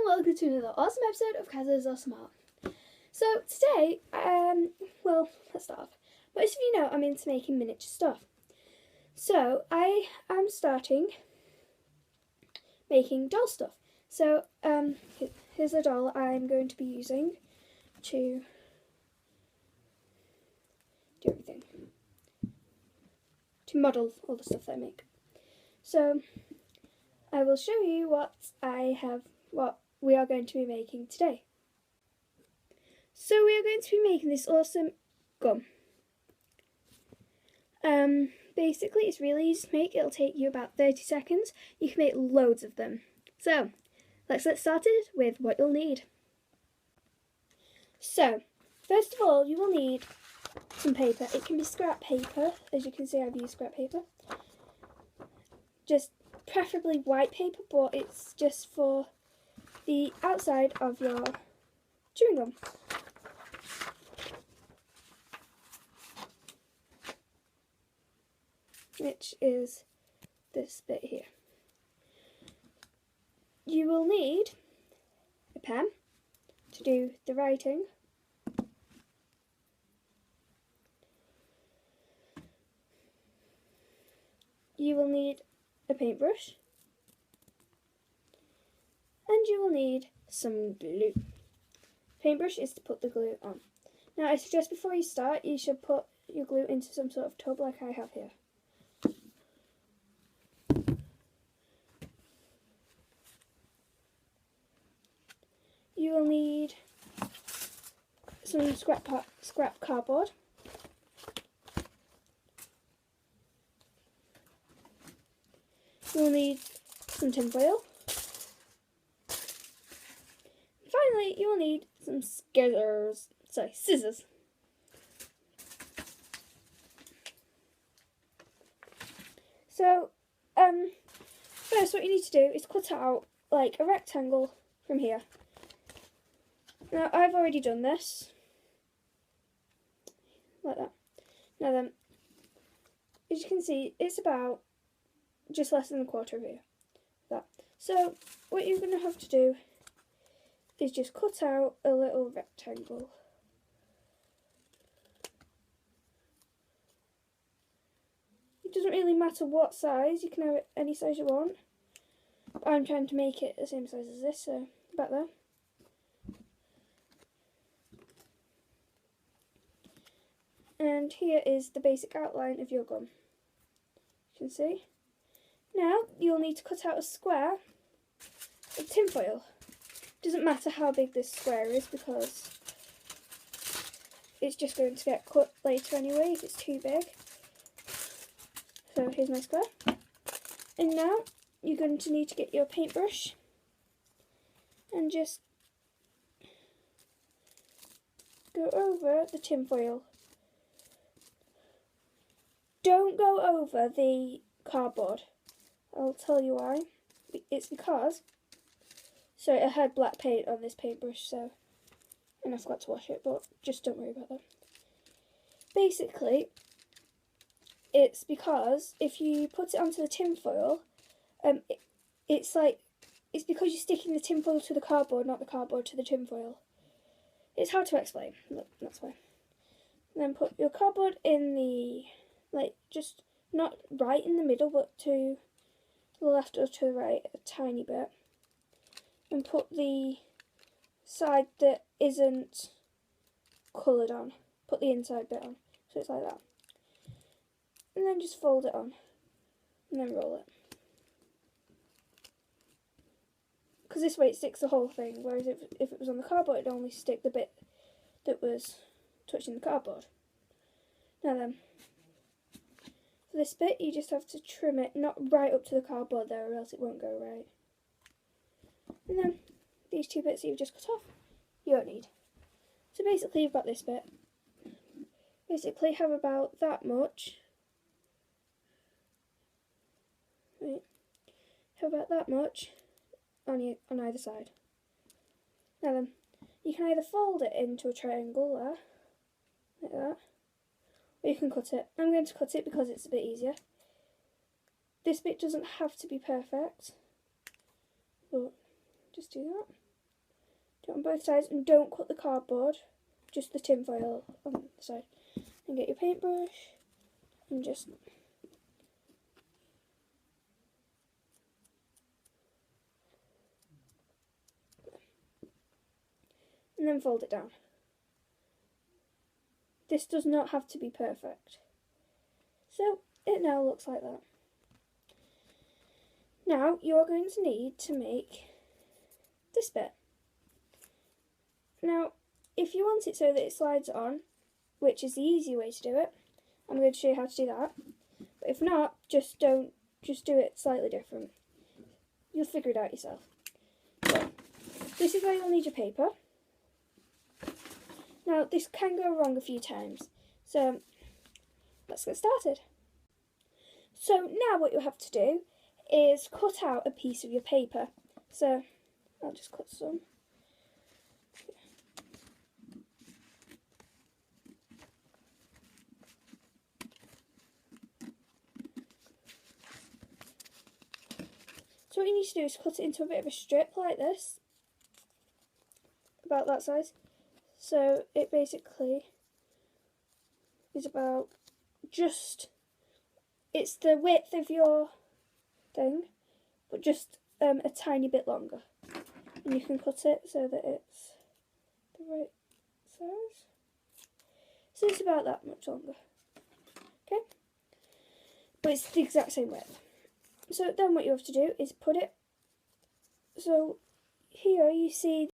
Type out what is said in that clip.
welcome to another awesome episode of Kaz's Awesome Art. So today, well, let's start off. Most of you know I'm into making miniature stuff. So I am starting making doll stuff. So here's a doll I'm going to be using to do everything. To model all the stuff that I make. So I will show you what we are going to be making today. So we are going to be making this awesome gum. Basically it's really easy to make. It'll take you about 30 seconds. You can make loads of them. So let's get started with what you'll need. So first of all, you will need some paper. It can be scrap paper. As you can see, I've used scrap paper. Just preferably white paper, but it's just for the outside of your chewing gum. Which is this bit here. You will need a pen to do the writing. You will need a paintbrush. And you will need some glue. Paintbrush is to put the glue on. Now I suggest before you start, you should put your glue into some sort of tub like I have here. You will need some scrap cardboard. You will need some tin foil. Finally, you will need some scissors. So, first what you need to do is cut out like a rectangle from here. Now, I've already done this, like that. Now then, as you can see, it's about just less than a quarter of here. That. So, what you're going to have to do is just cut out a little rectangle. It doesn't really matter what size, you can have it any size you want. I'm trying to make it the same size as this, so about there. And here is the basic outline of your gum. You can see. Now you'll need to cut out a square of tin foil. Doesn't matter how big this square is because it's just going to get cut later anyway if it's too big. So here's my square. And now you're going to need to get your paintbrush and just go over the tin foil. Don't go over the cardboard. I'll tell you why. It's because, so I had black paint on this paintbrush, so, and I forgot to wash it, but just don't worry about that. Basically, it's because if you put it onto the tin foil, it's because you're sticking the tin foil to the cardboard, not the cardboard to the tin foil. It's hard to explain, but that's why. And then put your cardboard in the, just not right in the middle, but to the left or to the right a tiny bit, and put the side that isn't coloured on, put the inside bit on, so it's like that, and then just fold it on and then roll it, because this way it sticks the whole thing, whereas if it was on the cardboard it'd only stick the bit that was touching the cardboard. Now then, for this bit you just have to trim it not right up to the cardboard there, or else it won't go right. And then these two bits that you've just cut off, you don't need. So basically you've got this bit. Basically have about that much. Right. Have about that much on either side. Now then, you can either fold it into a triangle there, like that, or you can cut it. I'm going to cut it because it's a bit easier. This bit doesn't have to be perfect, but just do that. Do it on both sides, and don't cut the cardboard, just the tin foil on the side. And get your paintbrush and just and then fold it down. This does not have to be perfect. So it now looks like that. Now you're going to need to make this bit. Now if you want it so that it slides on, which is the easy way to do it, I'm going to show you how to do that. But if not, just do it slightly different. You'll figure it out yourself. So, this is where you'll need your paper. Now this can go wrong a few times, so let's get started. So now what you'll have to do is cut out a piece of your paper. So I'll just cut some. So what you need to do is cut it into a bit of a strip like this, about that size. So it basically is about just, it's the width of your thing, but just a tiny bit longer. And you can cut it so that it's the right size. So it's about that much longer. Okay? But it's the exact same width. So then what you have to do is put it, so here you see